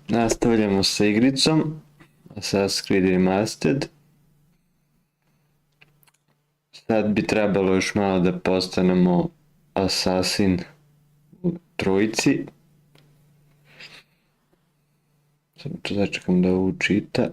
Nastavljamo sa igricom SRPSKI Remastered. Sad bi trebalo još malo da postanemo asasin u trojici. Sad to začekam da ovo čita.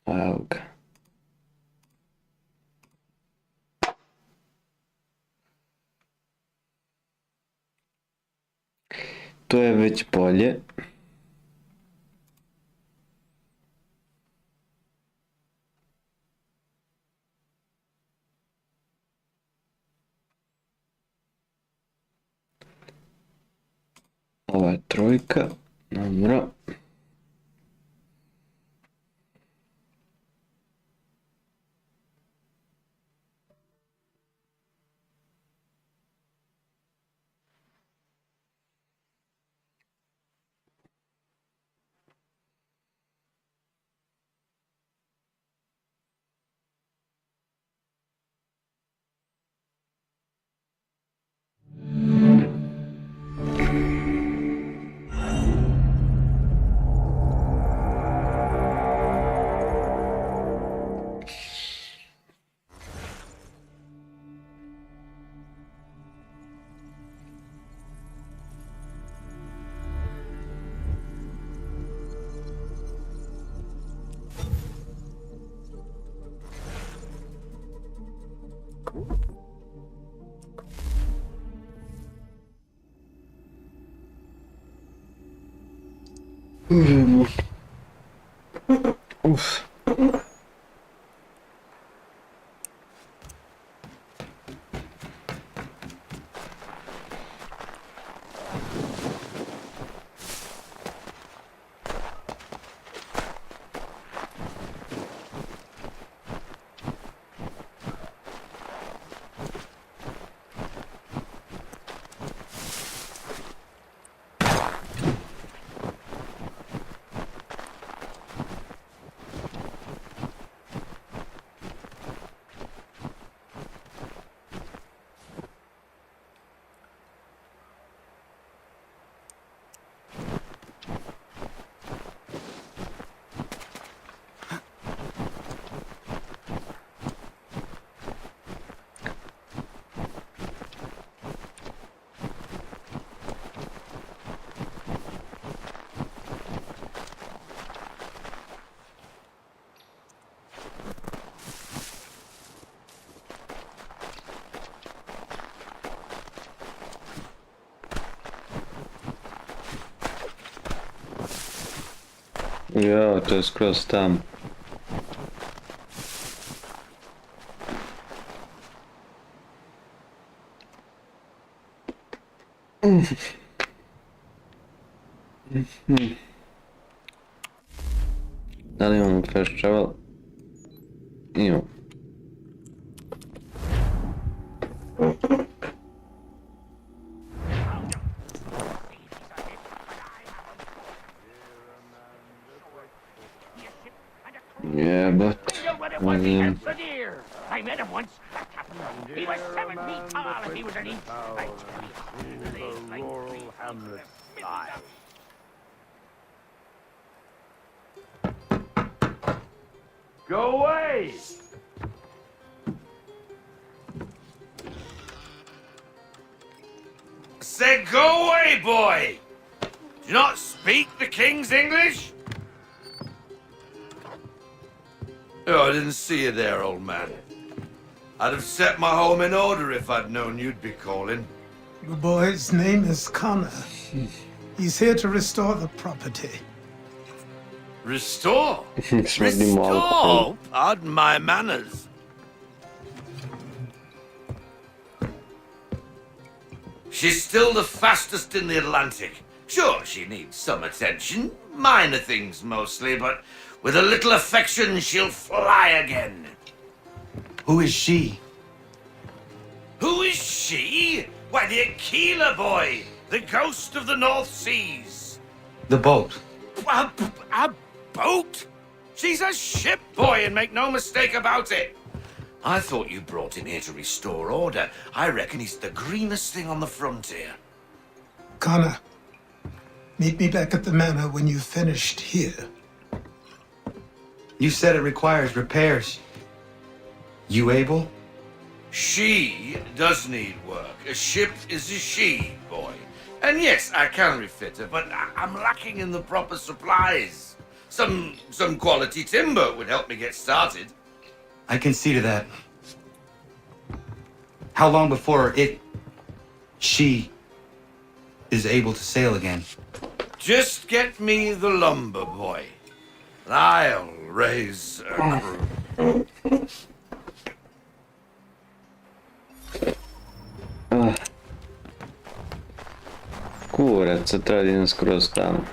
Evo ga. To je već bolje. Ova je trojka. Dobro. Uf. Jo, to je skroz tam. Da li imamo fast travel? Imamo. Yeah, but I met him once. He was 7 feet tall if he was an inch. Rural hamlet style. Go away! Say, go away, boy! Do you not speak the King's English? Oh, I didn't see you there, old man. I'd have set my home in order if I'd known you'd be calling. The boy's name is Connor. He's here to restore the property. Restore? Smrdí mu alkohol. Restore? Pardon my manners. She's still the fastest in the Atlantic. Sure, she needs some attention. Minor things mostly, but with a little affection, she'll fly again. Who is she? Who is she? Why, the Aquila boy, the ghost of the North Seas. The boat. A boat? She's a ship, boy, and make no mistake about it. I thought you brought him here to restore order. I reckon he's the greenest thing on the frontier. Connor, meet me back at the manor when you've finished here. You said it requires repairs. You able? She does need work. A ship is a she, boy. And yes, I can refit her, but I'm lacking in the proper supplies. Some quality timber would help me get started. I can see to that. How long before she is able to sail again? Just get me the lumber, boy. And I'll raise a crew. Kurac, sad treba da idem skroz tamo.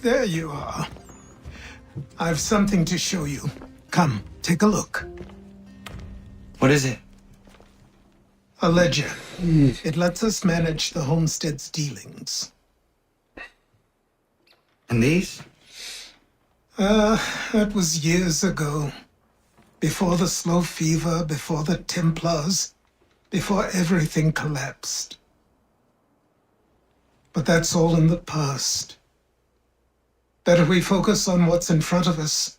There you are. I've something to show you. Come, take a look. What is it? A ledger. It lets us manage the homestead's dealings. And these? That was years ago. Before the slow fever, before the Templars, before everything collapsed. But that's all in the past. Better we focus on what's in front of us.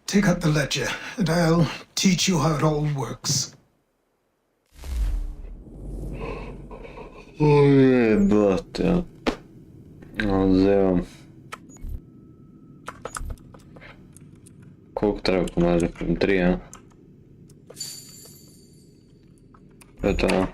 Take out the ledger, and I'll teach you how it all works. Jebate, ja. Uzeo. Koliko treba komada? 3, ja? To je to.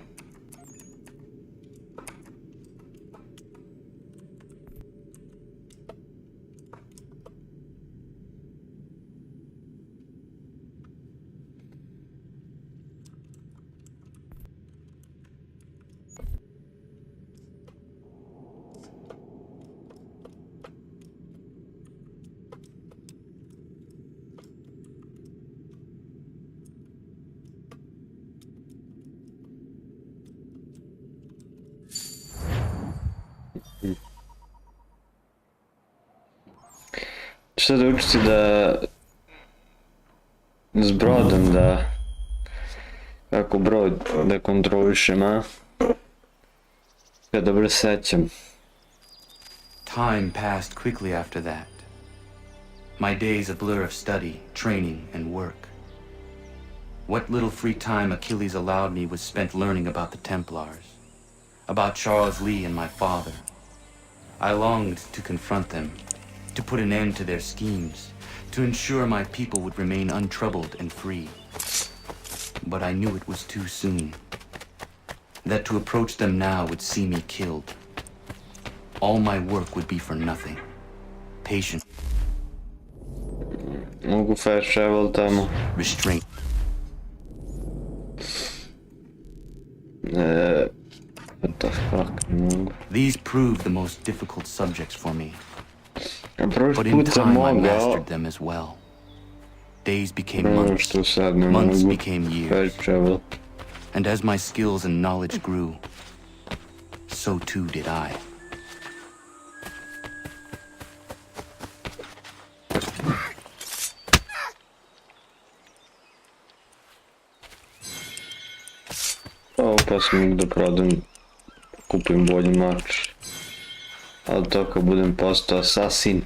Šta da učiti da s brodom da kako brod da kontrolišem, a? Ja dobro sećam. Time passed quickly after that. My days a blur of study, training, and work. What little free time Achilles allowed me was spent learning about the Templars, about Charles Lee and my father. I longed to confront them, to put an end to their schemes, to ensure my people would remain untroubled and free. But I knew it was too soon, that to approach them now would see me killed. All my work would be for nothing. Patience. Mogu fast travel tamo. Restraint. What the fuck, ne mogu. These proved the most difficult subjects for me. A prošli But in put sam time I mogao. mastered them as well. Days became Ono months. što sad ne Months mogu. became years. Fast travel. And as my skills and knowledge grew, so too did I. Ovo pa sam mogu da prodam, kupim bolji mač. Ali to kad budem postao asasin.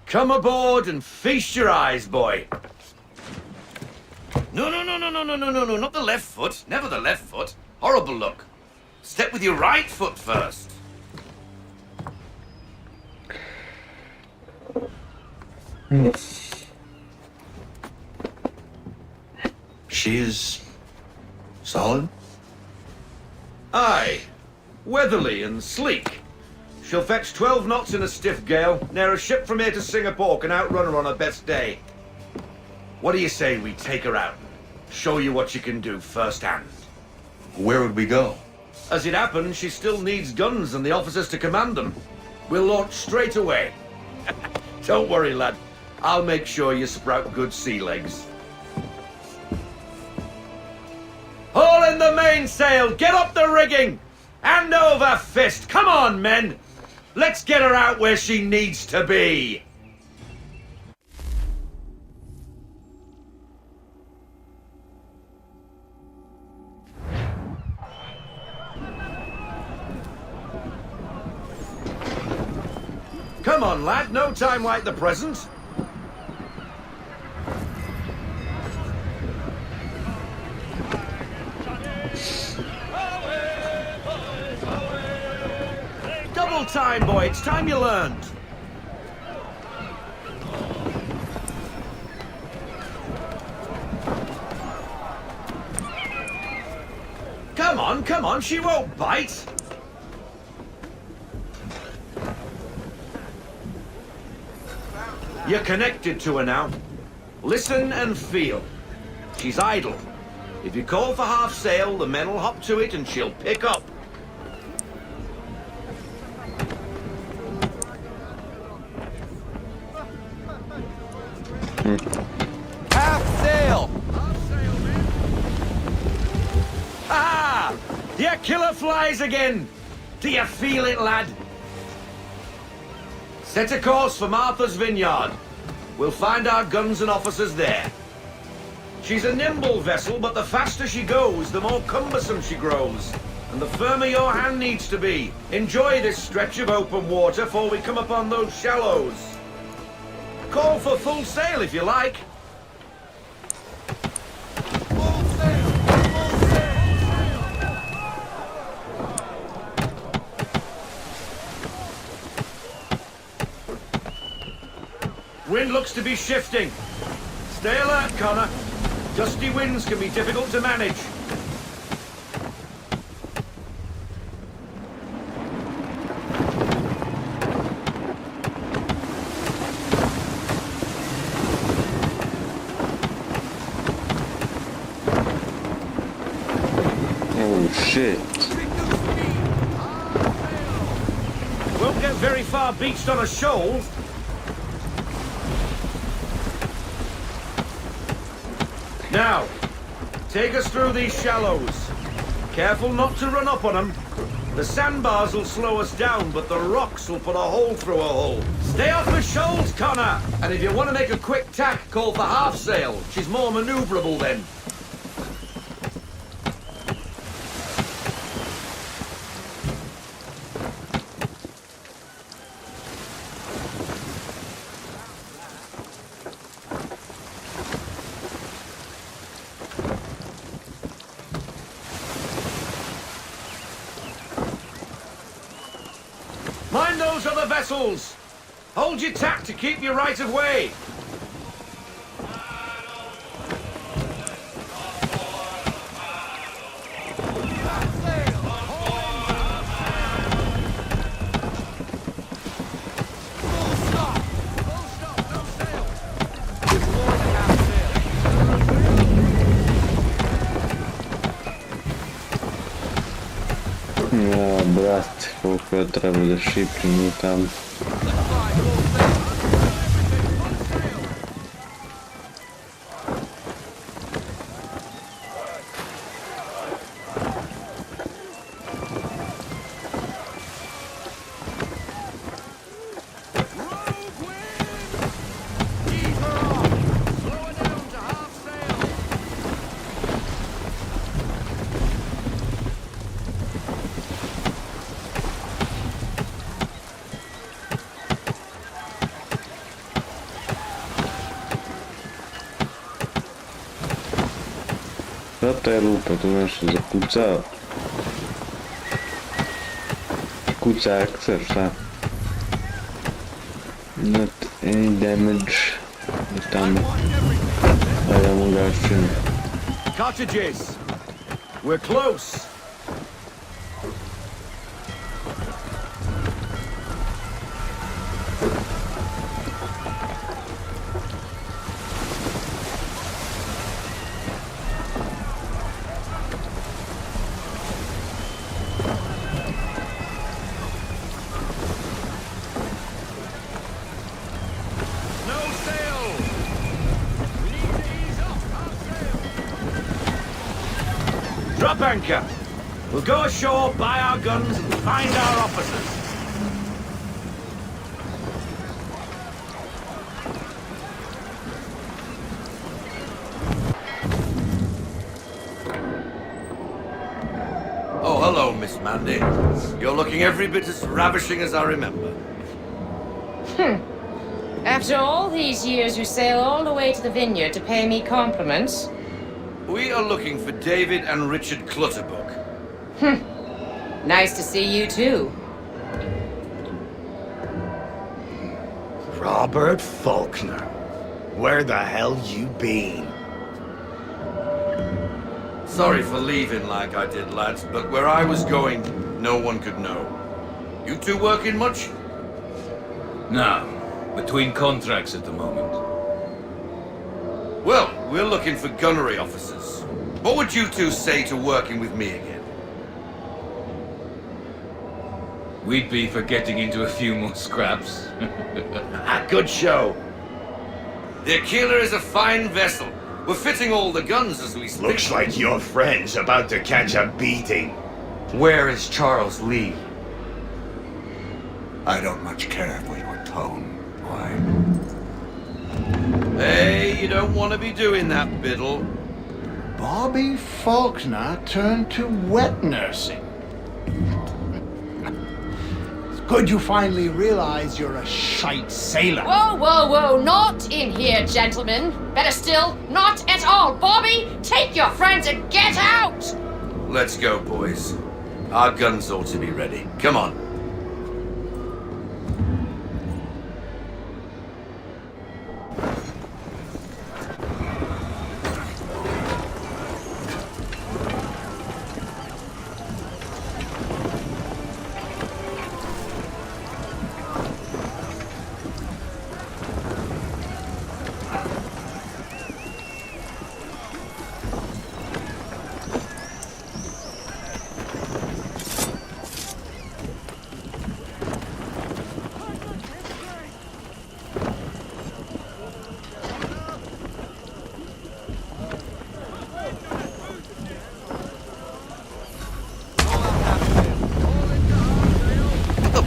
Come aboard and feast your eyes, boy. No, not the left foot. Never the left foot. Horrible look. Step with your right foot first. She is solid? Aye. Weatherly and sleek. She'll fetch 12 knots in a stiff gale, near a ship from here to Singapore can outrun her on her best day. What do you say we take her out? Show you what she can do firsthand. Where would we go? As it happens, she still needs guns and the officers to command them. We'll launch straight away. Don't worry, lad. I'll make sure you sprout good sea legs. Haul in the mainsail! Get up the rigging! Hand over fist! Come on, men! Let's get her out where she needs to be! Come on, lad. No time like the present. Double time, boy. It's time you learned. Come on. She won't bite. You're connected to her now. Listen and feel. She's idle. If you call for half sail, the men will hop to it and she'll pick up. Half sail! Ah! Your killer flies again! Do you feel it, lad? Set a course for Martha's Vineyard. We'll find our guns and officers there. She's a nimble vessel, but the faster she goes, the more cumbersome she grows. And the firmer your hand needs to be. Enjoy this stretch of open water before we come upon those shallows. Call for full sail if you like. Full sail! Full sail! Wind looks to be shifting. Stay alert, Connor. Gusty winds can be difficult to manage. Oh shit. Won't get very far beached on a shoal. Now, take us through these shallows. Careful not to run up on them. The sandbars will slow us down, but the rocks will put a hole through a hole. Stay off the shoals, Connor! And if you want to make a quick tack, call for half sail. She's more maneuverable then. Mind those other vessels! Hold your tack to keep your right of way! brate, koliko ja treba da šipnem i tamo. Zato je lupa, tu nešto zakucao. Kuca akcer, šta? Not any damage. I tamo. Ajmo gašćem. Cottages! We're close! Drop anchor. We'll go ashore, buy our guns, and find our officers. Oh, hello, Miss Mandy. You're looking every bit as ravishing as I remember. After all these years, you sail all the way to the vineyard to pay me compliments? We are looking for David and Richard Clutterbuck. Nice to see you, too. Robert Faulkner. Where the hell you been? Sorry for leaving like I did, lads, but where I was going, no one could know. You two working much? No, between contracts at the moment. Well, we're looking for gunnery officers. What would you two say to working with me again? We'd be for getting into a few more scraps. A good show. The Aquila is a fine vessel. We're fitting all the guns as we speak. Looks like your friend's about to catch a beating. Where is Charles Lee? I don't much care for your tone, boy. Hey, you don't want to be doing that, Biddle. Bobby Faulkner turned to wet nursing. It's good you finally realize you're a shite sailor. Whoa, whoa, whoa, not in here, gentlemen. Better still, not at all. Bobby, take your friends and get out! Let's go, boys. Our guns ought to be ready. Come on.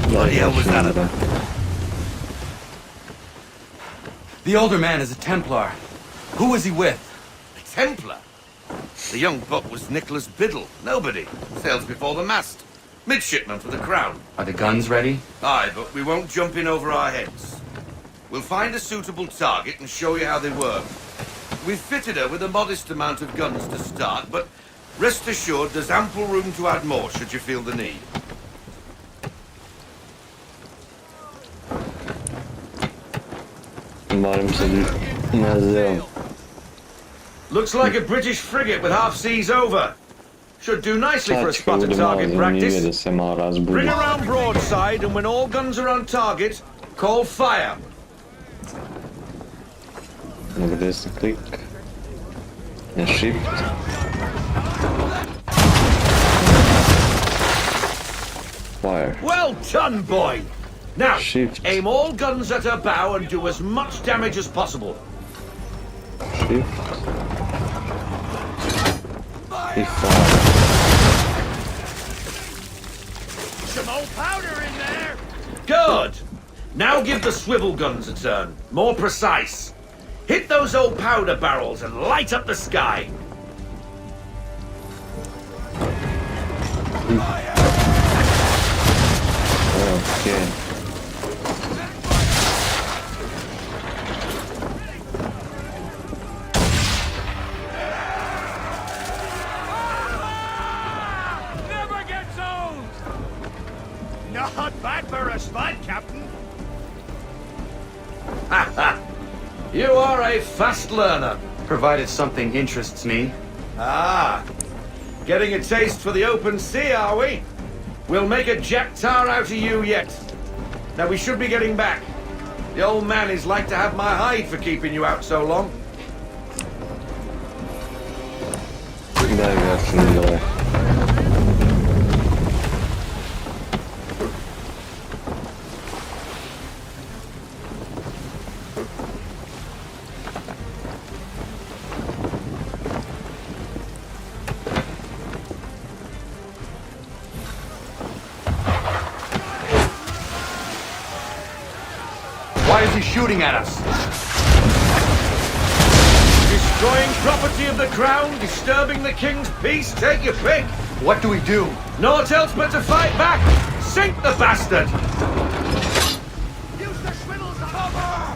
Bloody hell was that about? The older man is a Templar. Who was he with? A Templar? The young buck was Nicholas Biddle. Nobody. Sails before the mast. Midshipman for the Crown. Are the guns ready? Aye, but we won't jump in over our heads. We'll find a suitable target and show you how they work. We've fitted her with a modest amount of guns to start, but rest assured there's ample room to add more should you feel the need. Looks like a British frigate with half seas over. Should do nicely for a spot and target practice. Bring around broadside, and when all guns are on target, call fire. Mogu desni klik. Na shift. Fire. Well done, boy! Now, Shift. aim all guns at her bow and do as much damage as possible. Shift. He fire. Some old powder in there! Good! Now give the swivel guns a turn. More precise. Hit those old powder barrels and light up the sky. Okay. Never gets old! Not bad for a spud, Captain. Ha ha! You are a fast learner. Provided something interests me. Ah, getting a taste for the open sea, are we? We'll make a jack tar out of you yet. Now we should be getting back. The old man is like to have my hide for keeping you out so long. Daj zacznij dole. Why is he shooting at us? Destroying property of the crown, disturbing the king's peace, take your pick. What do we do? Naught else but to fight back. Sink the bastard. Use the swivels of cover.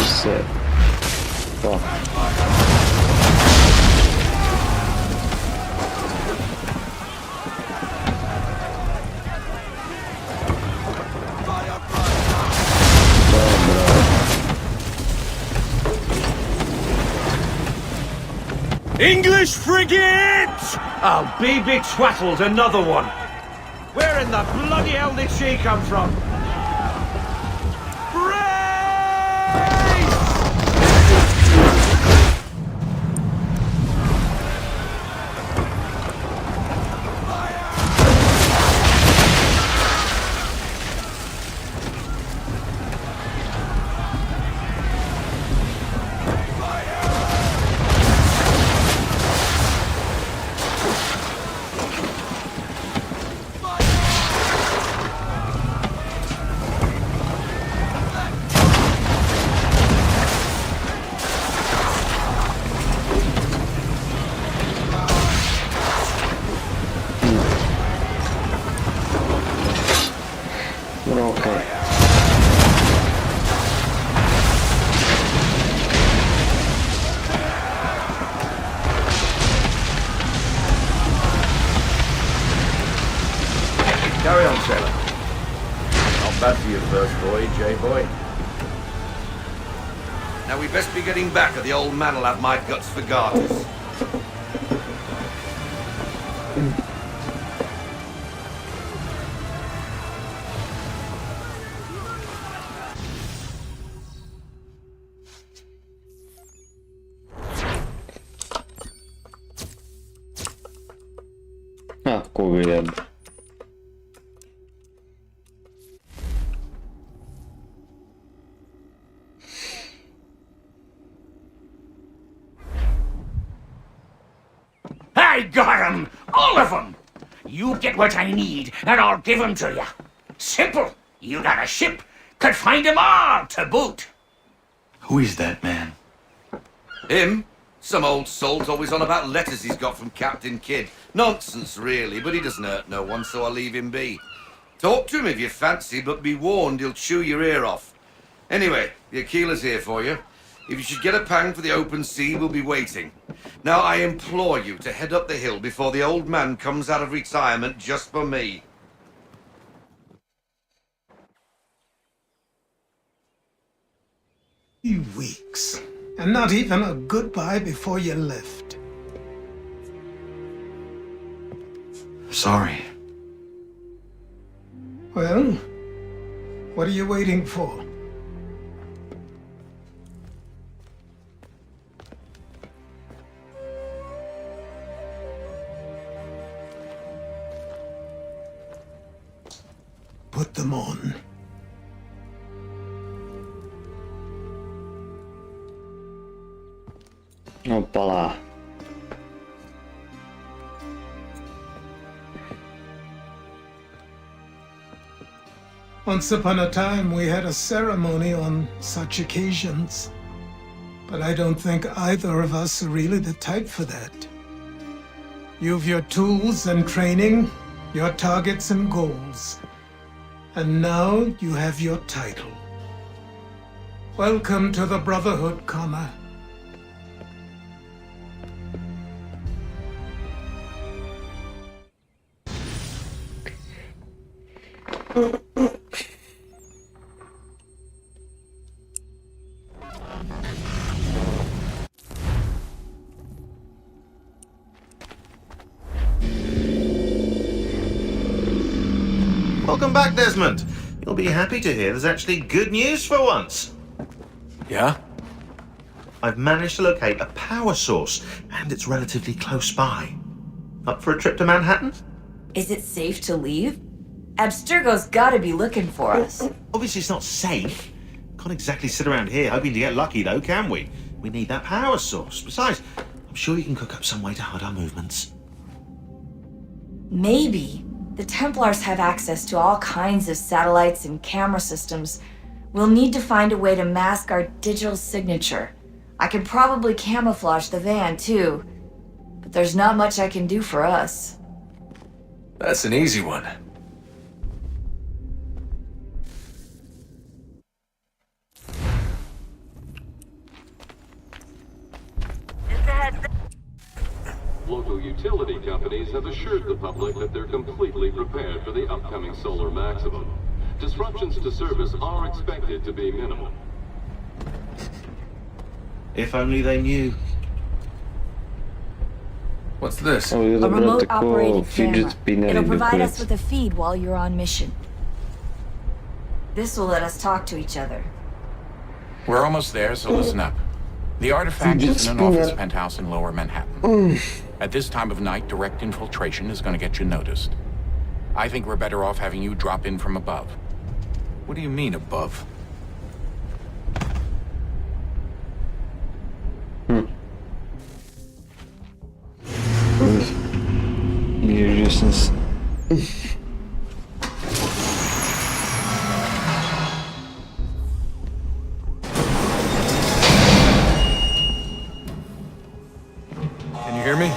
Set. Fuck. English frigate! I'll be betwattled, another one. Where in the bloody hell did she come from? Okay. Carry on, sailor. Not bad for your first voyage, eh, boy? Now we best be getting back, or the old man'll have my guts for garters. Weird. I got 'em! All of 'em! You get what I need, and I'll give 'em to you. Simple. You got a ship, could find 'em all to boot. Who is that man? Him? Some old salt always on about letters he's got from Captain Kidd. Nonsense, really, but he doesn't hurt no one, so I'll leave him be. Talk to him if you fancy, but be warned he'll chew your ear off. Anyway, the Aquila's here for you. If you should get a pang for the open sea, we'll be waiting. Now, I implore you to head up the hill before the old man comes out of retirement just for me. 3 weeks. And not even a goodbye before you left. sorry. Well, what are you waiting for? Put them on. Oppa lá. Once upon a time, we had a ceremony on such occasions. But I don't think either of us are really the type for that. You've your tools and training, your targets and goals. And now you have your title. Welcome to the Brotherhood, Connor. Welcome back, Desmond. You'll be happy to hear there's actually good news for once. Yeah? I've managed to locate a power source, and it's relatively close by. Up for a trip to Manhattan? Is it safe to leave? Abstergo's gotta be looking for us. Obviously it's not safe. Can't exactly sit around here hoping to get lucky though, can we? We need that power source. Besides, I'm sure you can cook up some way to hide our movements. Maybe. The Templars have access to all kinds of satellites and camera systems. We'll need to find a way to mask our digital signature. I can probably camouflage the van too, but there's not much I can do for us. That's an easy one. Local utility companies have assured the public that they're completely prepared for the upcoming solar maximum. Disruptions to service are expected to be minimal. If only they knew. What's this? Oh, you're A the remote brate ko operated fidget camera. spinner It'll in the provide us plate. with a feed while you're on mission. This will let us talk to each other. We're almost there, so listen up. The artifact is in an office penthouse in Lower Manhattan. At this time of night, direct infiltration is going to get you noticed. I think we're better off having you drop in from above. What do you mean, above? Musicians. Can you hear me?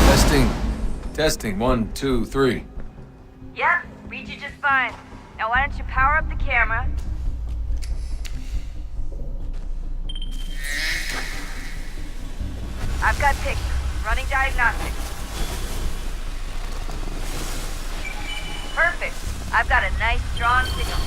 Testing. Testing. 1, 2, 3. Yep, read you just fine. Now why don't you power up the camera? I've got pictures. Running diagnostics. Perfect. I've got a nice, strong signal.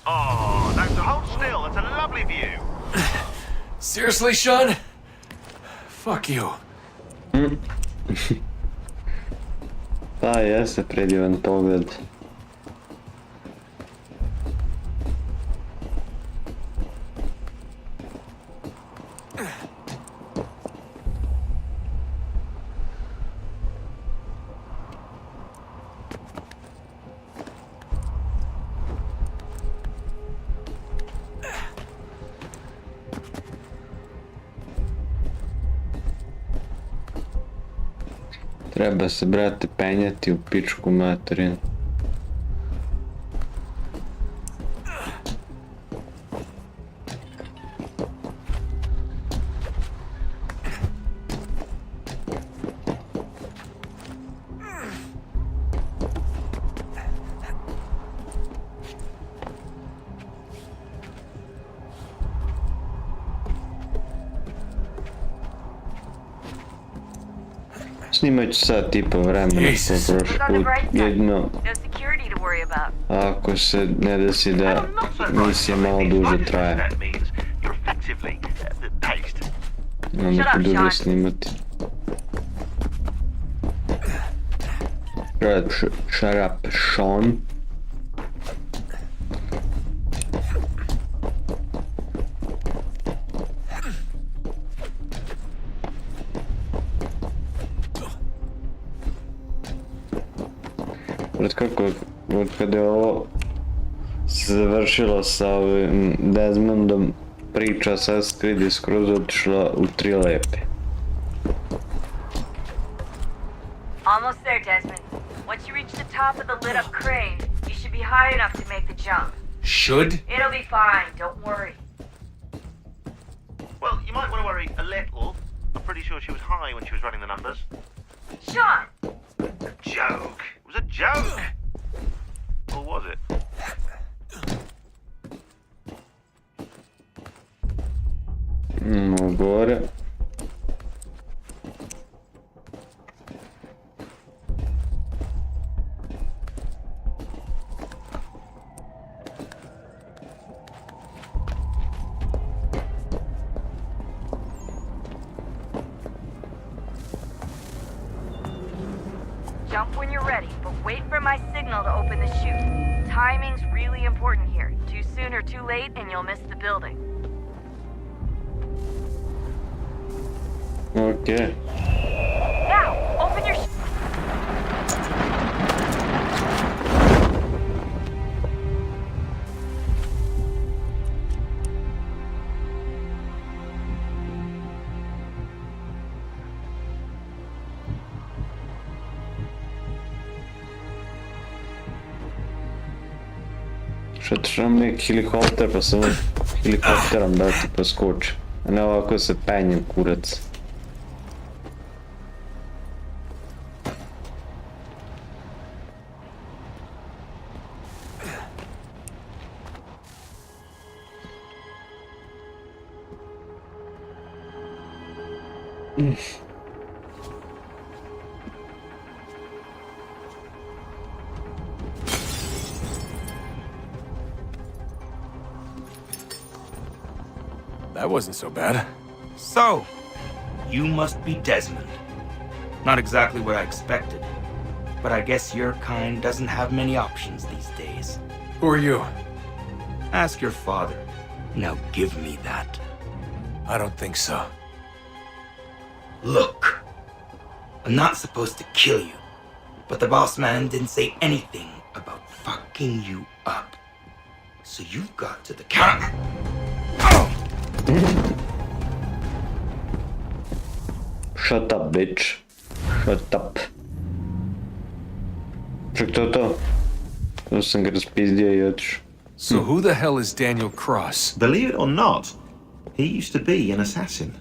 Oh, that's hold still. That's a lovely view. Seriously, Sean? Fuck you. Pa jeste predivan pogled. Treba se, brate, penjati u pičku materinu. Snimat ću sad tipa vremena po prošli put, jedino No security to worry about. ako se ne desi da misija malo duže traje. Onda ću duže snimati. Shut up, Sean. Od kada je ovo se završilo sa ovim Desmondom, priča sa SRPSKI je skroz otišla u 3 lepe. Almost there, Desmond. Once you reach the top of the lit-up crane, you should be high enough to make the jump. Should? It'll be fine, don't worry. Well, you might want to worry a little. I'm pretty sure she was high when she was running the numbers. Sean! A joke. It was a joke. Or was it? Gore. Jump when you're ready, but wait for my signal to open the chute. Timing's really important here. Too soon or too late, and you'll miss the building. Okay. Now, open your Što trebam neki helikopter pa samo helikopterom da ti poskoči. A ne ovako se penjem kurac. That wasn't so bad. So, you must be Desmond. Not exactly what I expected, but I guess your kind doesn't have many options these days. Who are you? Ask your father. Now give me that. I don't think so. Look, I'm not supposed to kill you, but the boss man didn't say anything about fucking you up. So you've got to the counter. Shut up, bitch. Shut up. Čak to. To sam ga raspizdio i otišao. So who the hell is Daniel Cross? Believe it or not, he used to be an assassin.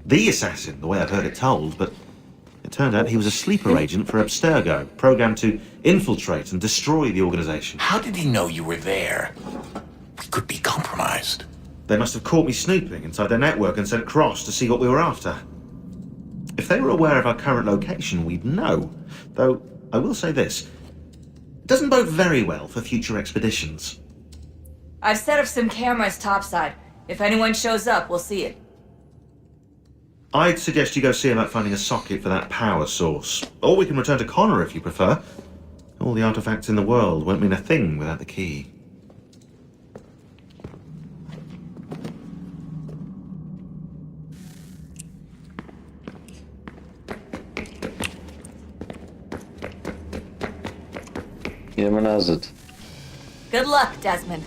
The assassin, the way I've heard it told, but it turned out he was a sleeper agent for Abstergo, programmed to infiltrate and destroy the organization. How did he know you were there? We could be compromised. They must have caught me snooping inside their network and sent Cross to see what we were after. If they were aware of our current location, we'd know. Though, I will say this. It doesn't bode very well for future expeditions. I've set up some cameras topside. If anyone shows up, we'll see it. I'd suggest you go see about finding a socket for that power source. Or we can return to Connor if you prefer. All the artifacts in the world won't mean a thing without the key. Idemo nazad. Good luck, Desmond.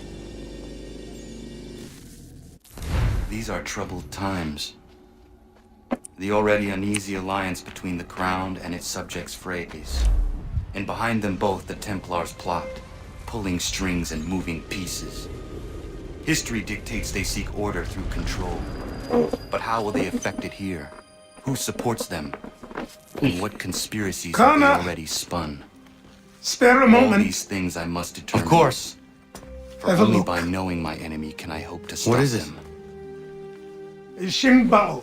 These are troubled times. The already uneasy alliance between the Crown and its subjects frays. And behind them both the Templars plot, pulling strings and moving pieces. History dictates they seek order through control. But how will they affect it here? Who supports them? And what conspiracies have they already spun? Spare a All moment. these things I must determine. Of course. For Have a only look. by knowing my enemy can I hope to stop What is it? them. Xingbao,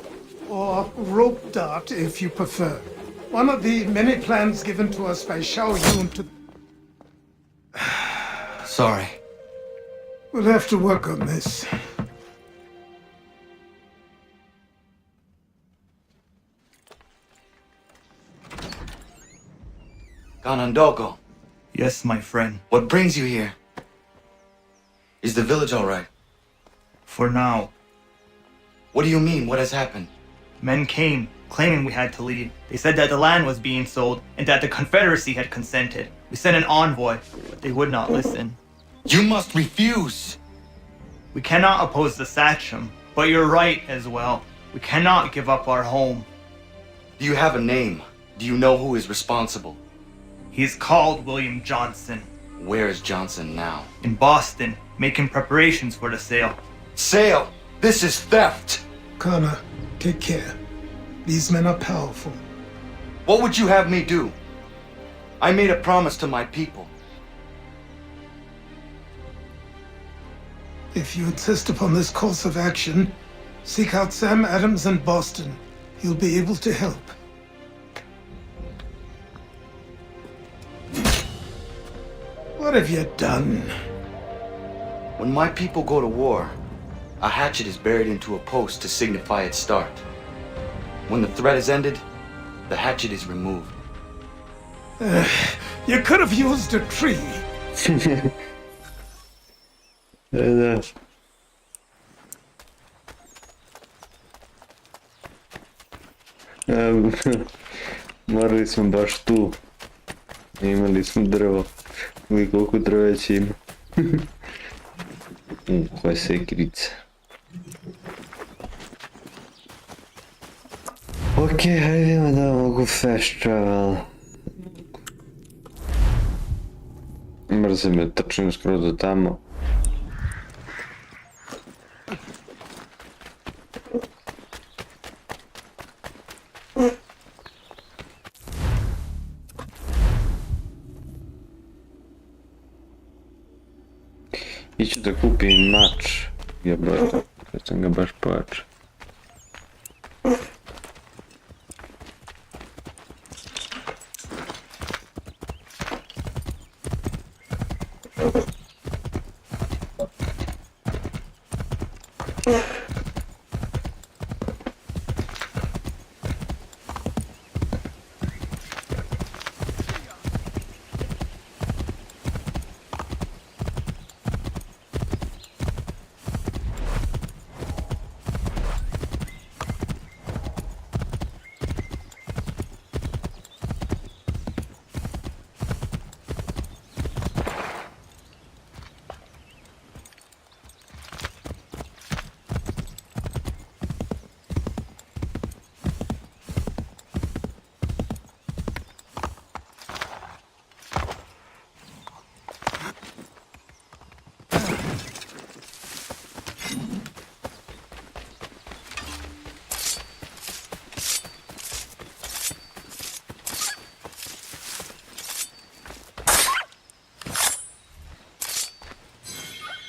or rope dart if you prefer. One of the many plans given to us by Xiao Yun to... Sorry. We'll have to work on this. Ganondoko, Yes, my friend. what brings you here? Is the village all right? For now. What do you mean? What has happened? Men came, claiming we had to leave. They said that the land was being sold, and that the Confederacy had consented. We sent an envoy, but they would not listen. You must refuse! We cannot oppose the Sachem, but you're right as well. We cannot give up our home. Do you have a name? Do you know who is responsible? He's called William Johnson. Where is Johnson now? In Boston, making preparations for the sale. Sale! This is theft! Kana, take care. These men are powerful. What would you have me do? I made a promise to my people. If you insist upon this course of action, seek out Sam Adams in Boston. He'll be able to help. What have you done? When my people go to war, a hatchet is buried into a post to signify its start. When the threat is ended, the hatchet is removed. You could have used a tree. Morali smo baš tu. Imali smo drvo. Ili koliko drveća ima. Koja sekirica. Ok, hajdemo da mogu fast travel. Mrzim je, trčim skroz do tamo. Iću da kupim mač. Jebote, kad sam ga baš pojačao.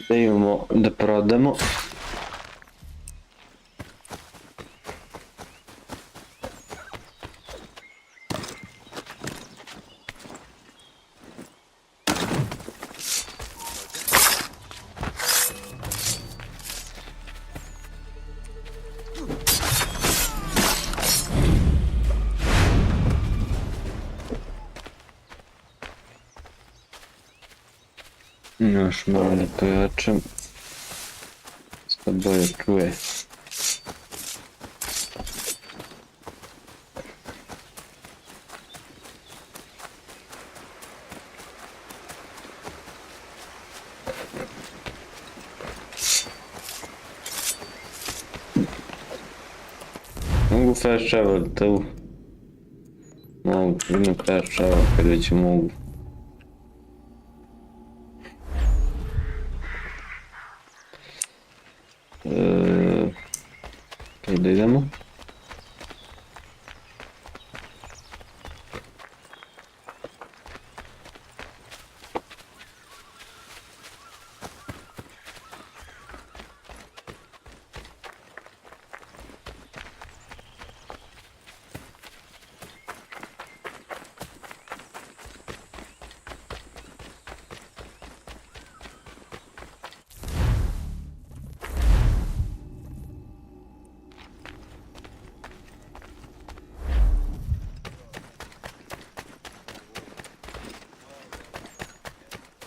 Da imamo da prodamo. Još malo da pojačam. Sad bolje čuje. Mogu mogu fast travel, tu. Mogu, idem fast travel kad već mogu. Da idemo.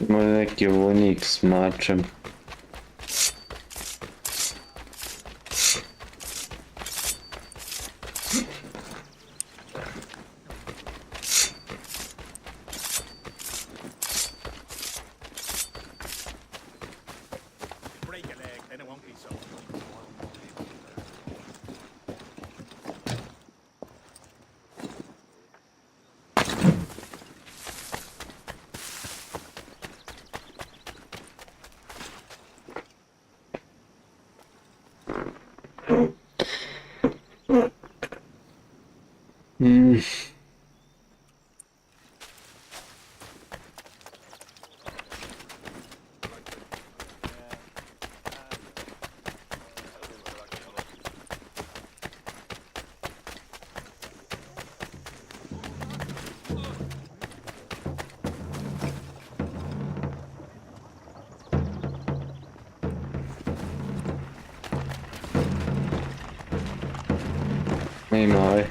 Ima neki vojnik s mačem. Ima ovaj.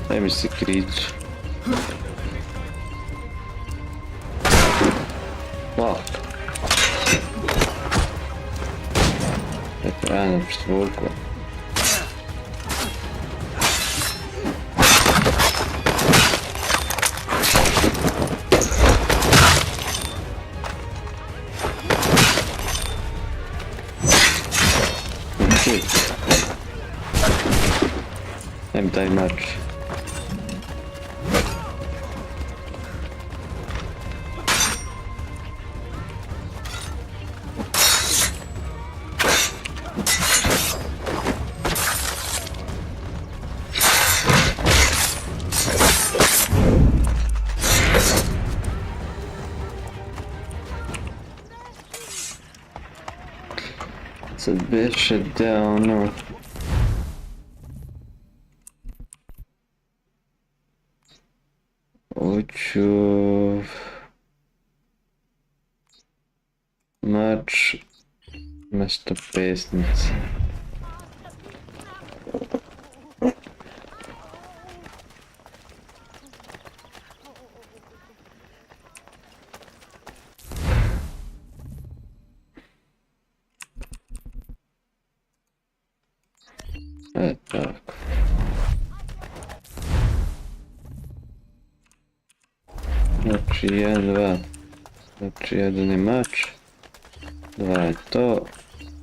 Daj mi se krić. Wow. Eto, rano četvorku. Dajem taj mač. Sad beše da ono... Hoću... Mač... Mesto pesnice. Tako. Znači, 1, 2. Znači, 1 je mač. 2 je to.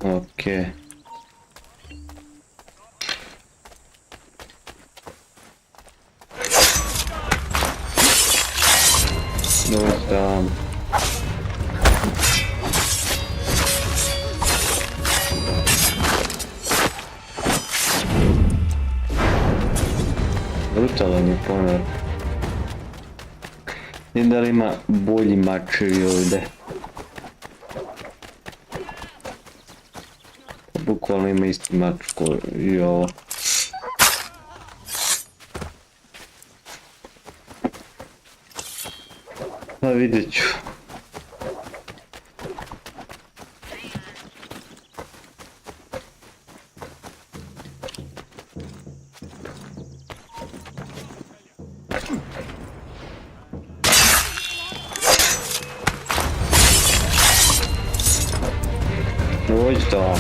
Okej. Dođi tamo. Brutalan je ponor. Vidim da li ima bolji mačevi ovdje. Bukvalno ima isti mač koji i ovo. Pa vidjet ću. Dođi tamo.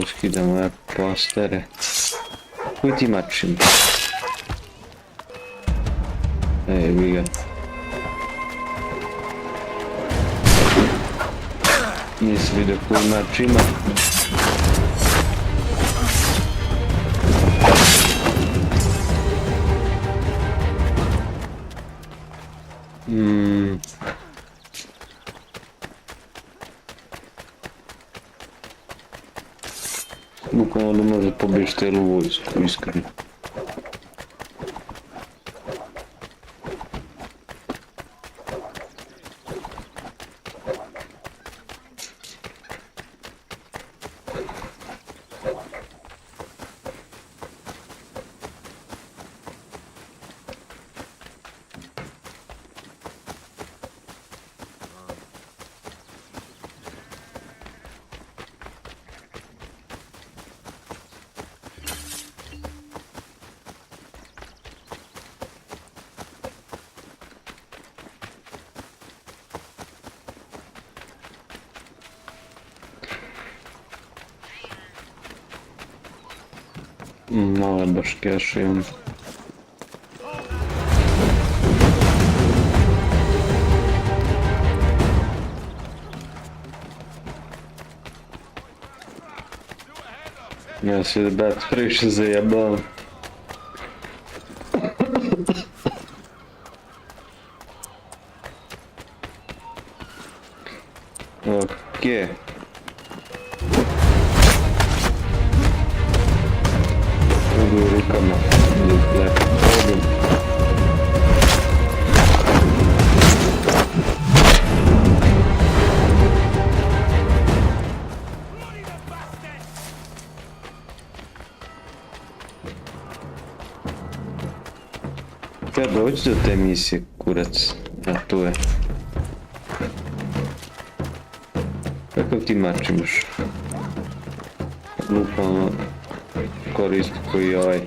Skidamo ja postere. Kuj ti mačim? Evi ga. Nisi vidio kuj mač ima. Bukvalno da može pobjeći cijelu vojsku, iskreno. Male baškeše imam. Ja se bat previše zajebavam. Okej. Mogu rukama da hodim. Kad doći do te misije, kurac? A tu je. Kakav ti mač imaš? Lupano koristi koji ovaj.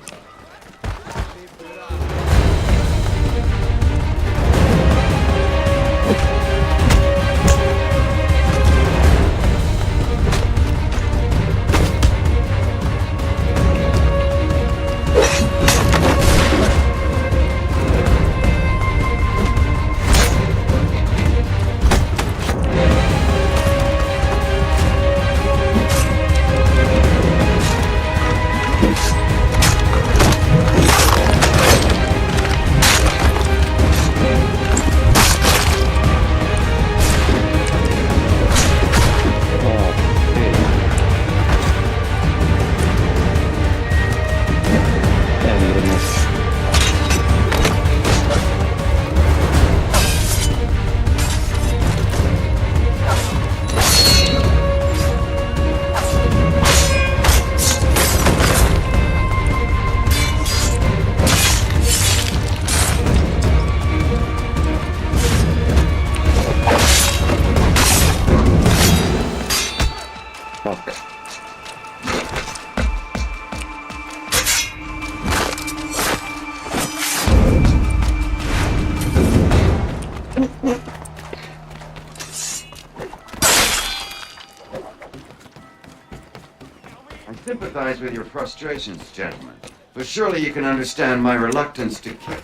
I sympathize with your frustrations, gentlemen, but surely you can understand my reluctance to keep...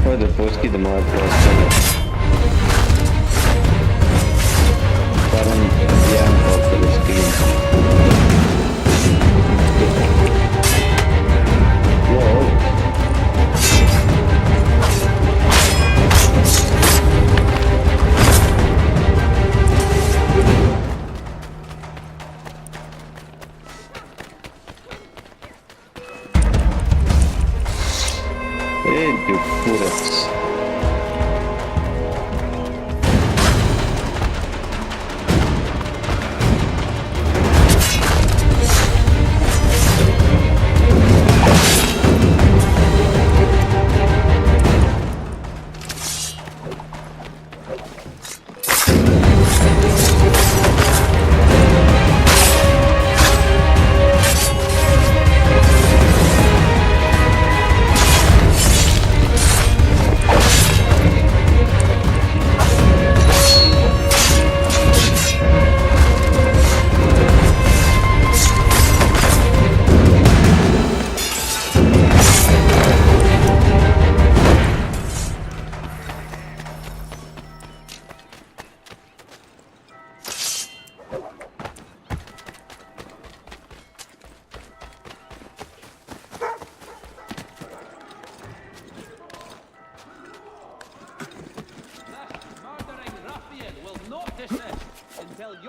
Hajde, poskidamo ovaj prostor. Barem jedan prostor da skinem. Wow. Ej, kurac.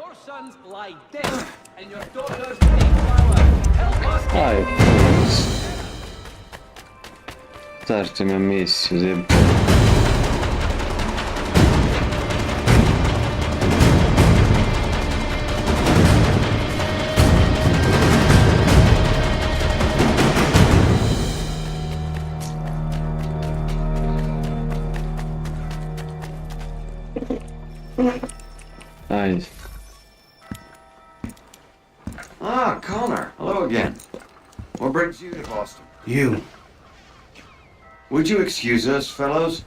Your sons lie dead, and your daughters deflower. Help us Aj, zašto me misiju zjeb... Ajde. Ah, Connor. Hello again. What brings you to Boston? You. Would you excuse us, fellows?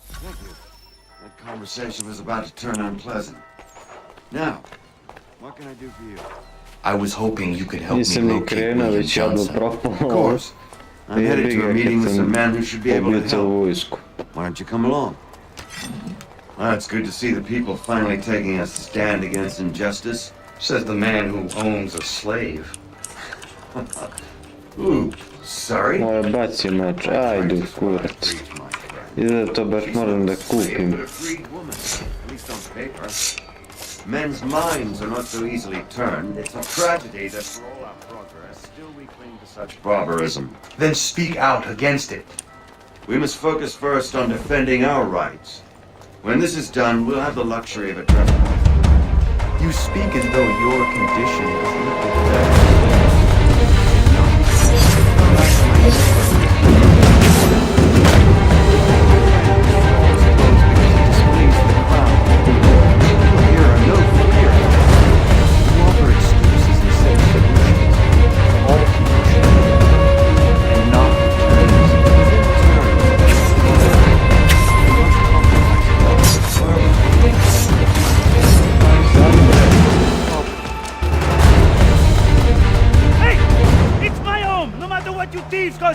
Thank you. That conversation was about to turn unpleasant. Now, what can I do for you? I was hoping you could help me Nisam ni locate krenuo, William već je odmah Johnson. propalo. Of course. I'm headed to a meeting with some men who should be able to Oblitao help. vojsku. Why don't you come along? Well, it's good to see the people finally taking a stand against injustice. Says the man who owns a slave. Ooh, sorry. Moja bacio meč, ajde kurac. Izgleda to baš moram da kupim. But a freed woman, at least on paper. Men's minds are not so easily turned. It's a tragedy that for all our progress, still we cling to such barbarism. Then speak out against it. We must focus first on defending our rights. When this is done, we'll have the luxury of addressing it. You speak as though your condition is equal to that.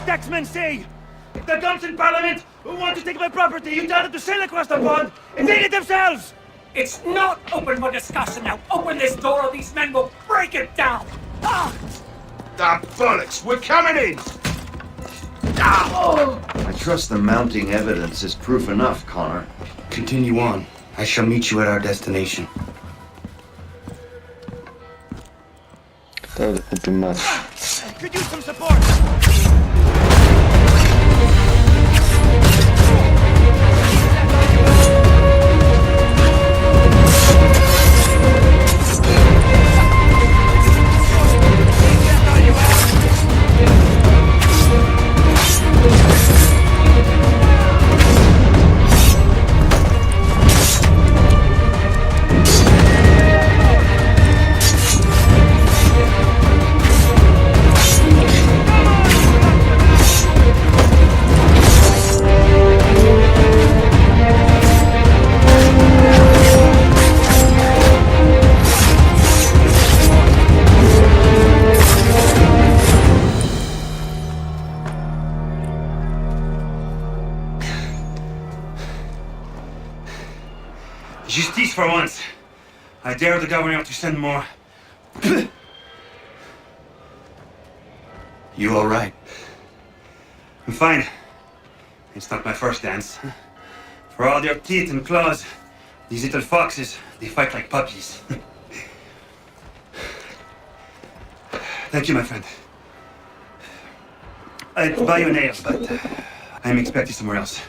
Taxmen say! The guns in Parliament who want to take my property, you tell them to sail across the pond and take it themselves! It's not open for discussion now. Open this door or these men will break it down! Ah! The bullets! We're coming in! I trust the mounting evidence is proof enough, Connor. Continue on. I shall meet you at our destination. Treba da kupim mač. Could use some support! Justice for once. I dare the governor to send more. You all right? I'm fine. It's not my first dance. For all their teeth and claws, these little foxes, they fight like puppies. Thank you, my friend. I'd buy you a nail, but I'm expecting somewhere else.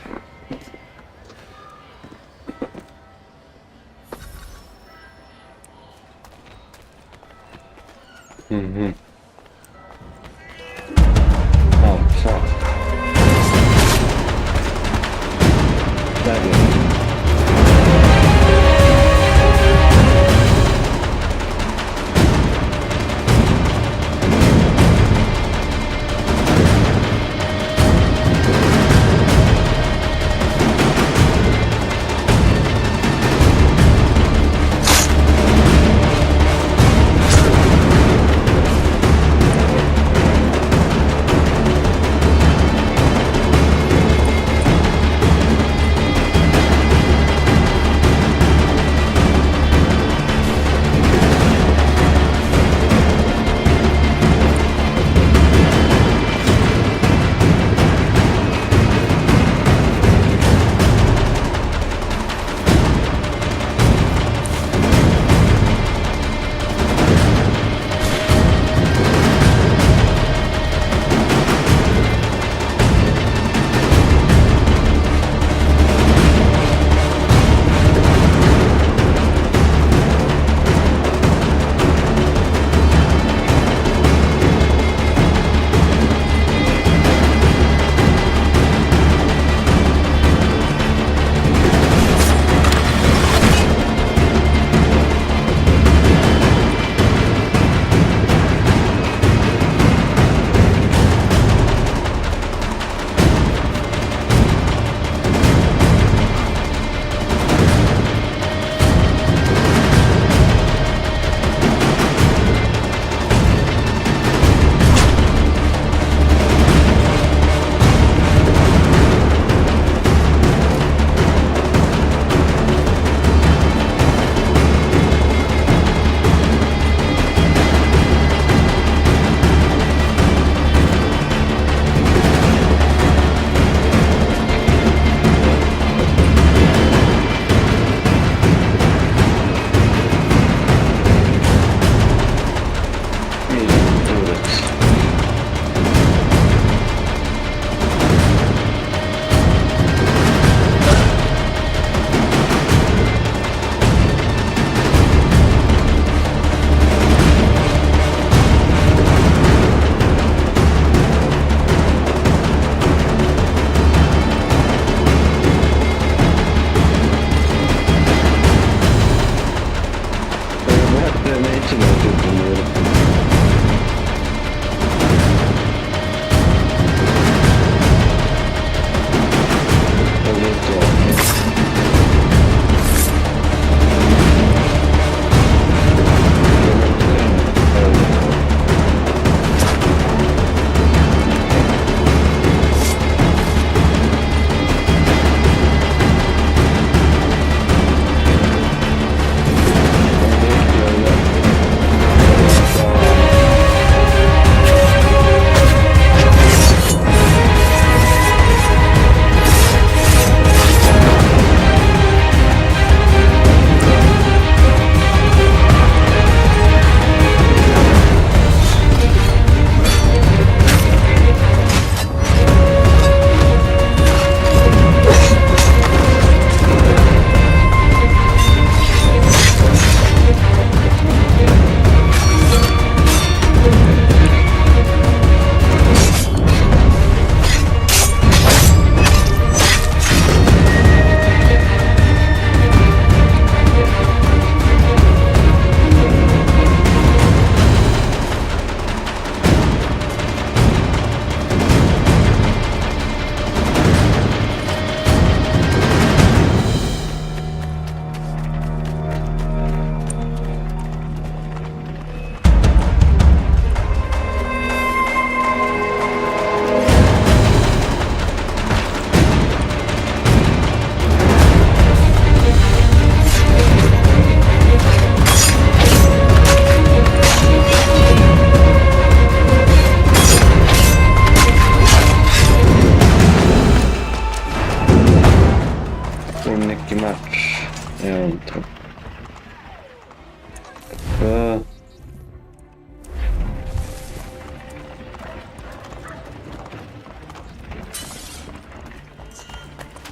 Mhm. Oh, fuck. Dagger.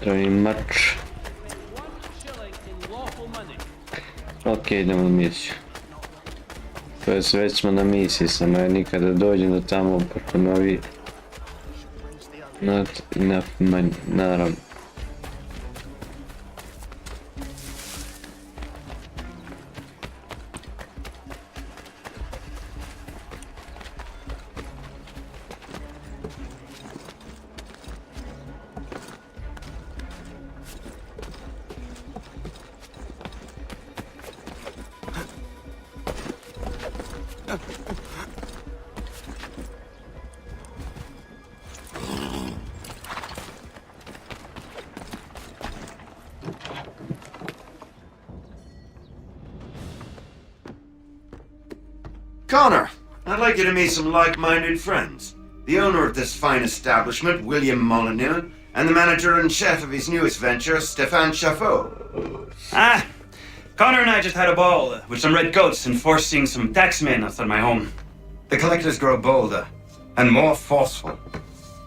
Treba mi mač. Ok, idemo u misiju. To je već smo na misiji, samo ja nikada dođem do tamo, pošto me ovi... Not enough money, naravno. Connor, I'd like you to meet some like-minded friends. The owner of this fine establishment, William Molyneux, and the manager and chef of his newest venture, Stéphane Chaffeau. Ah, Connor and I just had a ball with some red goats enforcing some taxmen outside my home. The collectors grow bolder and more forceful.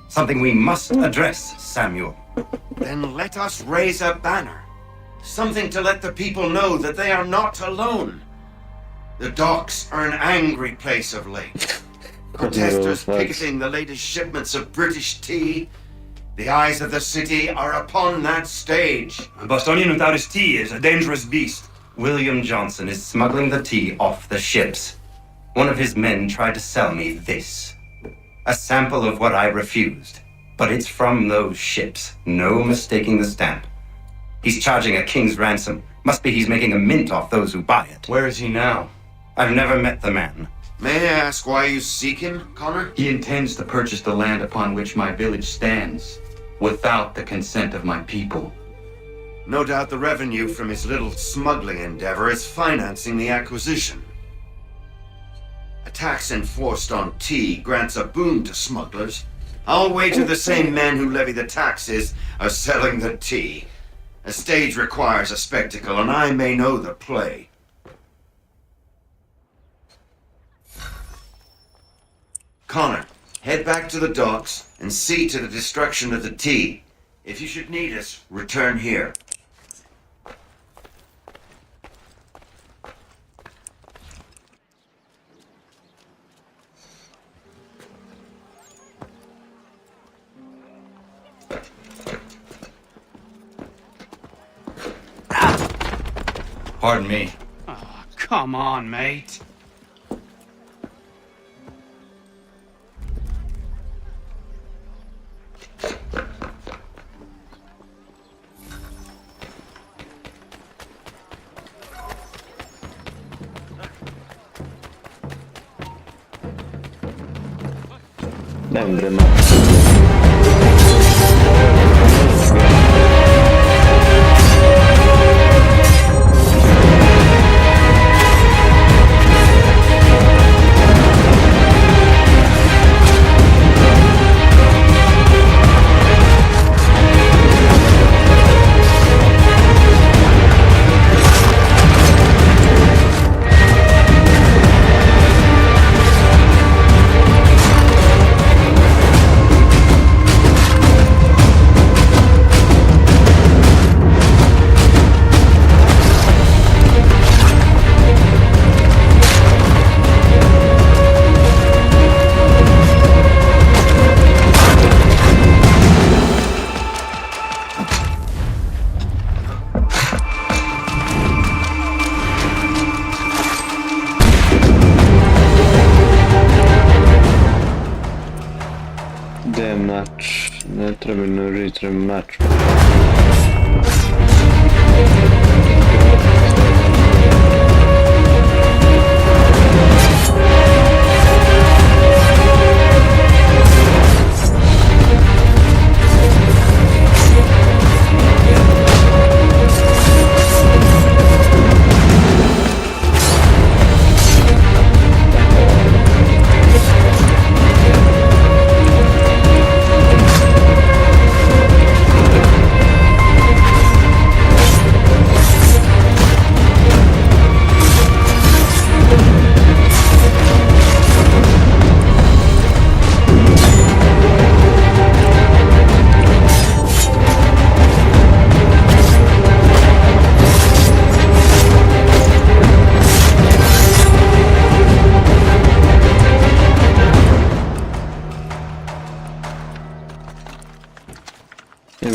Something we must address, Samuel. Then let us raise a banner. Something to let the people know that they are not alone. The docks are an angry place of late. Protesters picketing the latest shipments of British tea. The eyes of the city are upon that stage. A Bostonian without his tea is a dangerous beast. William Johnson is smuggling the tea off the ships. One of his men tried to sell me this. A sample of what I refused. But it's from those ships. No mistaking the stamp. He's charging a king's ransom. Must be he's making a mint off those who buy it. Where is he now? I've never met the man. May I ask why you seek him, Connor? He intends to purchase the land upon which my village stands, without the consent of my people. No doubt the revenue from his little smuggling endeavor is financing the acquisition. A tax enforced on tea grants a boon to smugglers. I'll wager the same men who levy the taxes are selling the tea. A stage requires a spectacle, and I may know the play. Connor, head back to the docks and see to the destruction of the tea. If you should need us, return here. Pardon me. Oh, come on, mate. Ne treba noži, treba mač.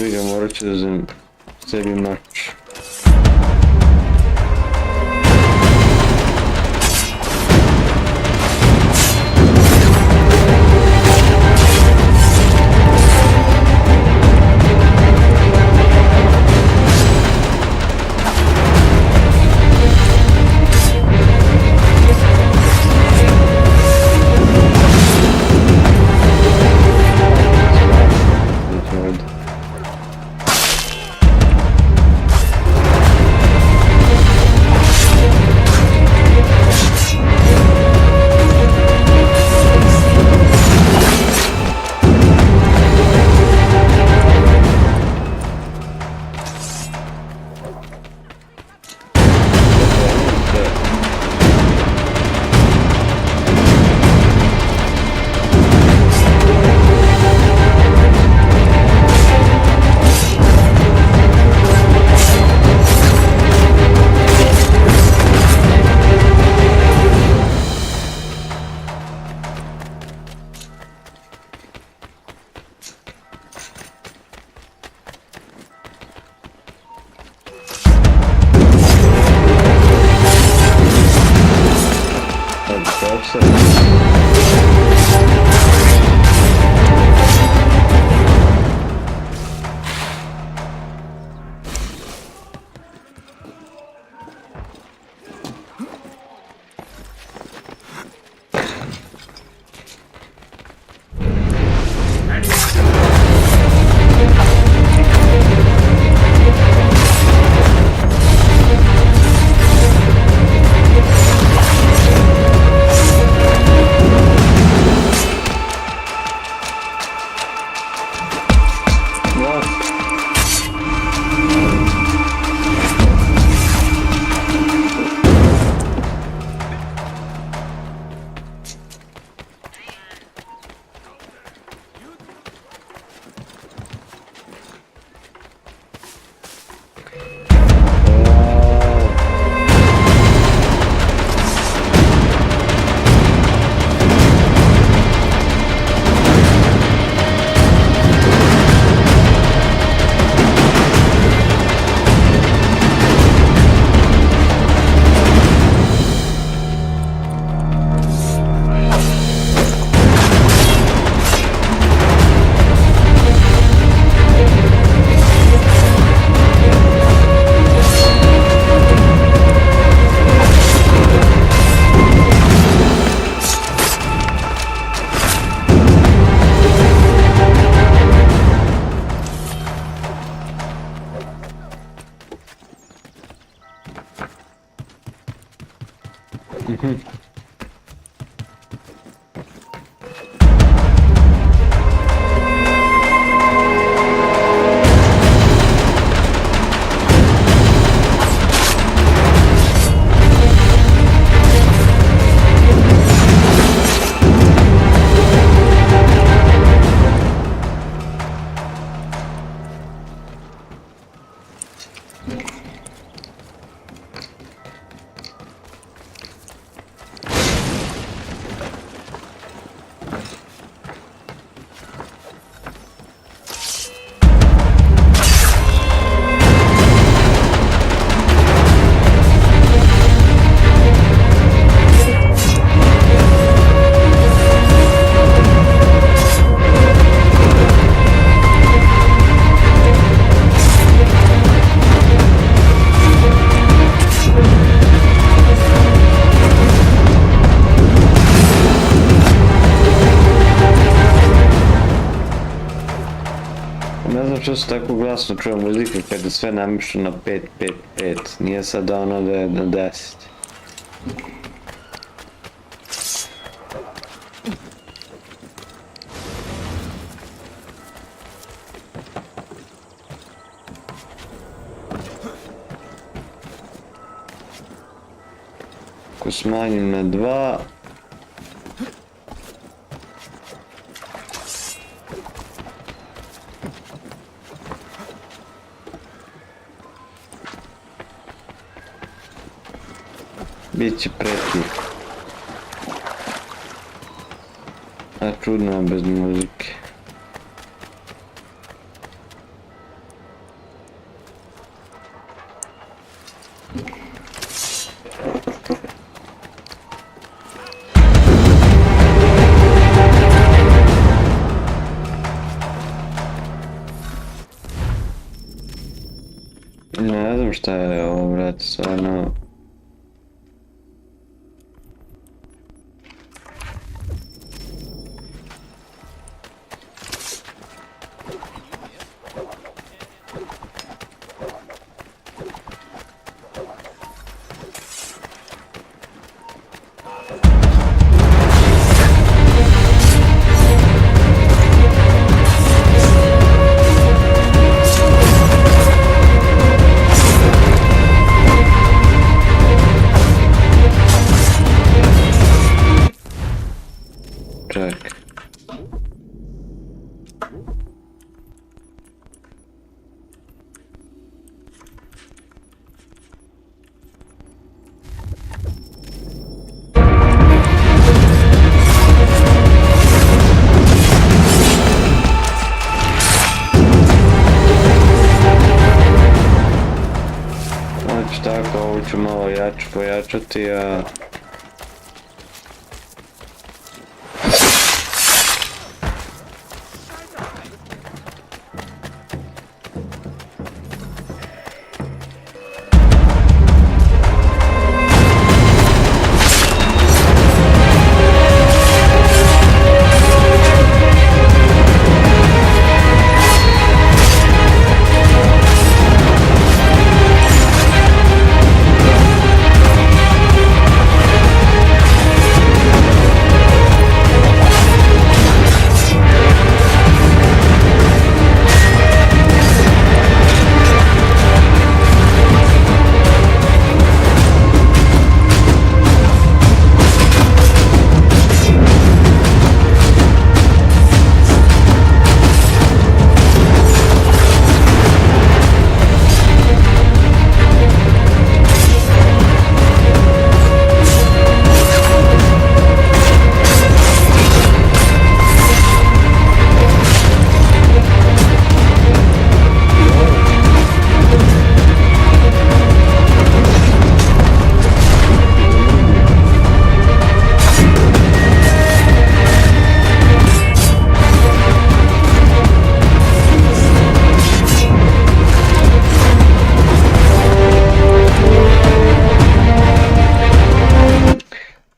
jebi ga, morat ću da uzem sebi mač. Ne znam što se tako glasno čuje muzika kada je sve namješteno na 5-5-5, nije sad ono da je na 10. Ako smanjim na 2, bit će pretnje. A čudno je bez muzike. šta je ovo, brate, stvarno... Čekaj. Znači tako, ovo ću malo pojačati, a...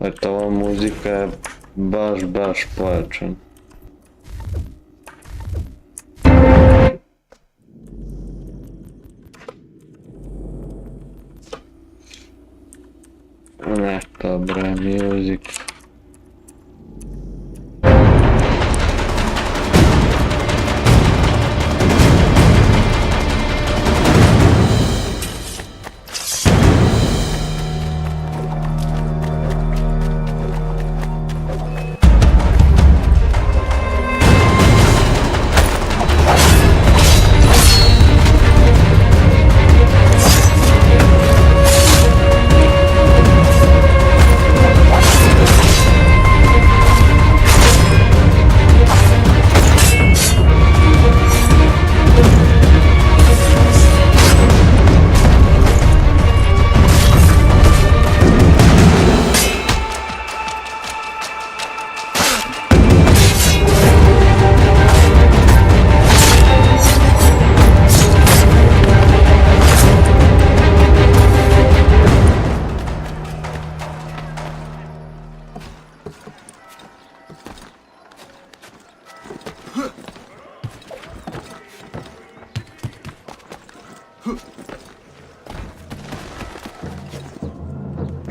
Eto, ova muzika je baš pojačana. Ne, dobra je muzika.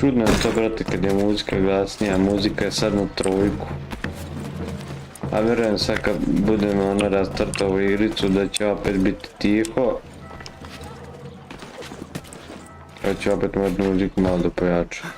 Čudno je to, brate, kad je muzika glasnija, muzika je sad na trojku. A vjerujem sad kad budemo rastartao igricu da će opet biti tiho. Ja ću opet moći muziku malo da pojačam.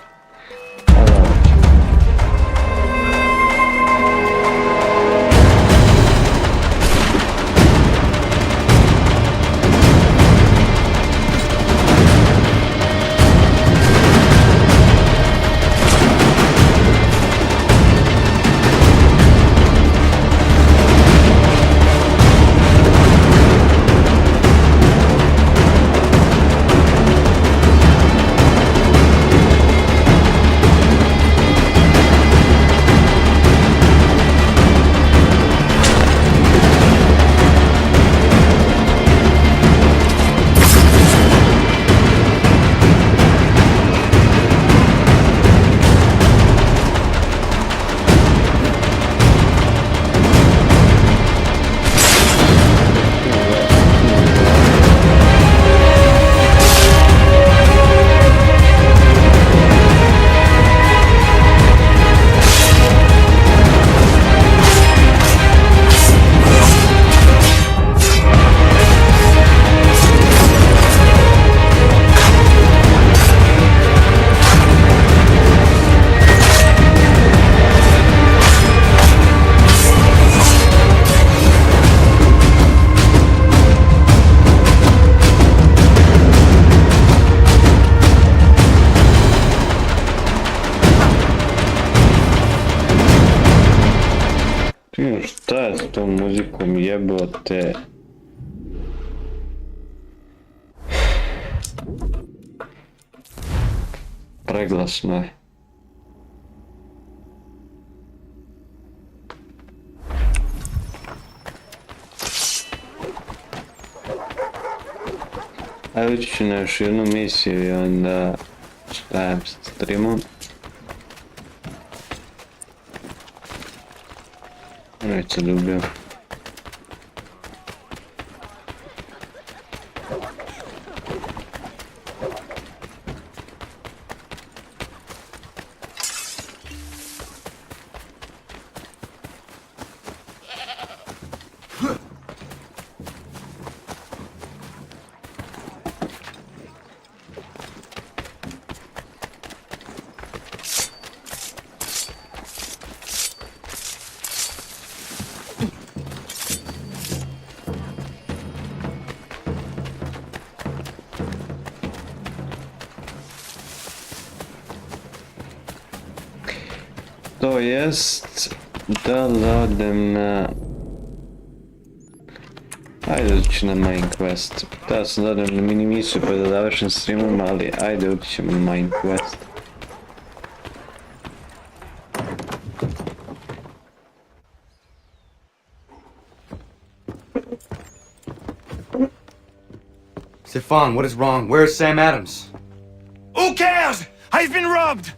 Šta je s tom muzikom, jebote? Preglasno je. Ajde ući ću na još jednu misiju i onda stajem sa streamom. Neću da ubijem. To jest da odem na... Ajde ući na main quest. Da sam da odem na mini misiju pa da završim streamom, ali ajde ući ćemo na main quest. Stefan, what is wrong? Where is Sam Adams? Who cares? I've been robbed!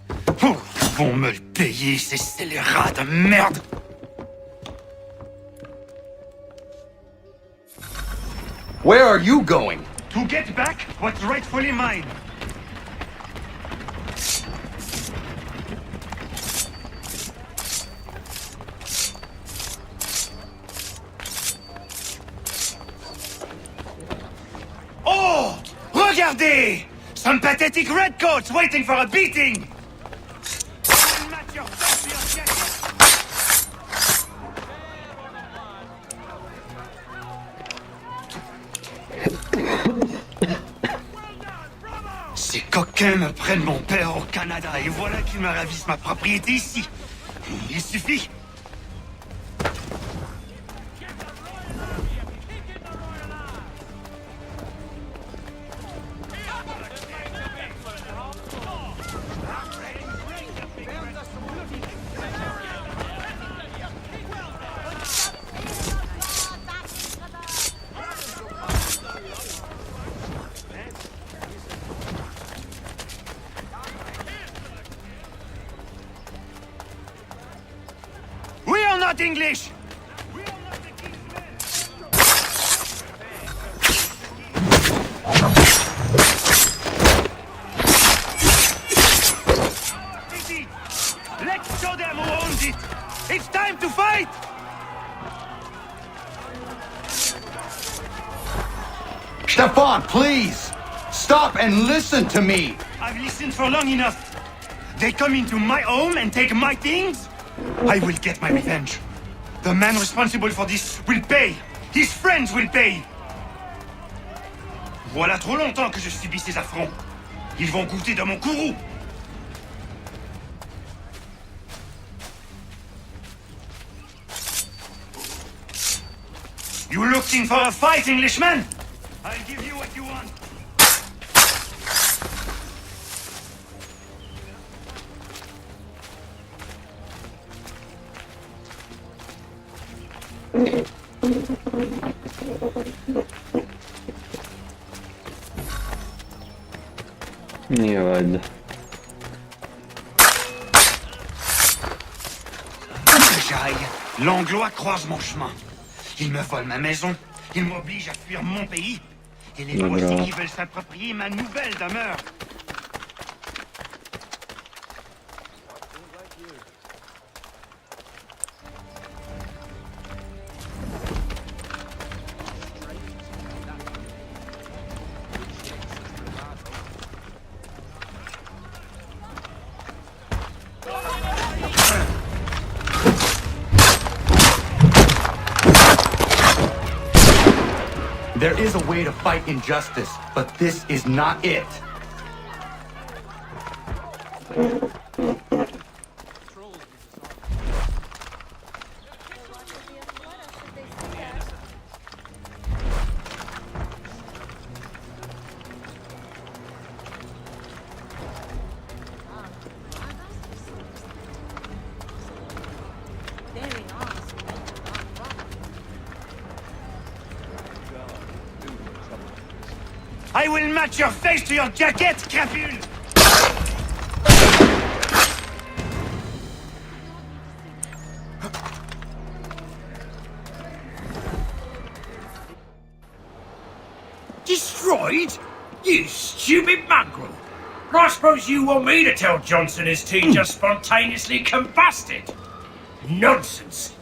Oh, ils vont me le payer, ces scélérats de merde! Where are you going? To get back what's rightfully mine. Oh! Regardez! Some pathetic redcoats waiting for a beating! Ces coquins me prennent mon père au Canada et voilà qu'ils me ravissent ma propriété ici. Il suffit. We are not English! Let's show them who owns it! It's time to fight! Stefan, please! Stop and listen to me! I've listened for long enough. They come into my home and take my things? I will get my revenge. The man responsible for this will pay. His friends will pay. Voilà trop longtemps que je subis ces affronts. Ils vont goûter dans mon courroux. You looking for a fight, Englishman? I'll give you what you want. Nije valjda. Que j'aille, l'Anglois croise mon chemin. Il me vole ma maison, il m'oblige à fuir mon pays, et les voici qui veulent s'approprier ma nouvelle demeure. There is a way to fight injustice, but this is not it. I will match your face to your jacket, crapule! Destroyed? You stupid mongrel! I suppose you want me to tell Johnson his tea just spontaneously combusted? Nonsense!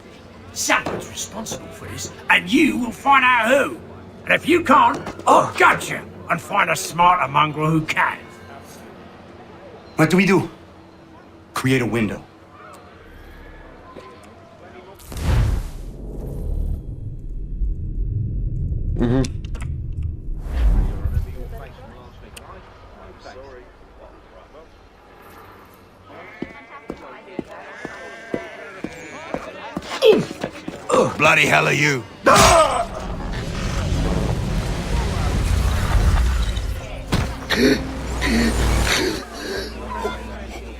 Someone's responsible for this, and you will find out who. And if you can't, I'll gut you and find a smarter mongrel who can. What do we do? Create a window. Bloody hell are you?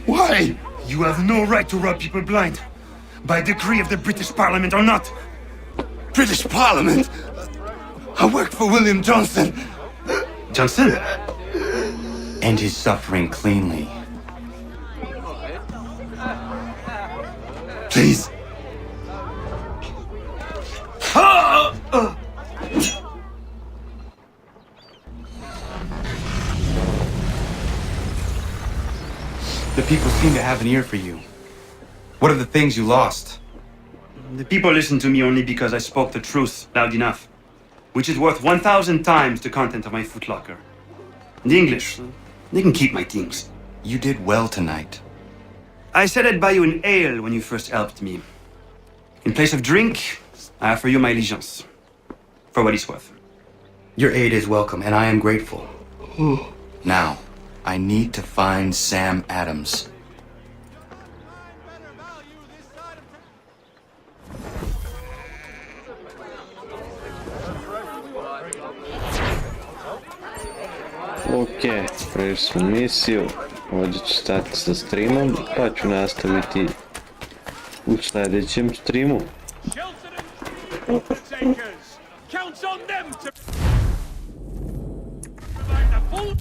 Why? You have no right to rob people blind. By decree of the British Parliament or not. British Parliament? I work for William Johnson. Johnson? End his suffering cleanly. Please. The people seem to have an ear for you. What are the things you lost? The people listen to me only because I spoke the truth loud enough, which is worth 1,000 times the content of my footlocker. The English, they can keep my things. You did well tonight. I said I'd buy you an ale when you first helped me. In place of drink, I offer you my allegiance. For what it's worth. Your aid is welcome, and I am grateful. Now, I need to find Sam Adams. Ok, prešli smo misiju, ovdje ću stati sa streamom, pa ću nastaviti u sljedećem streamu. Count on them to provide the full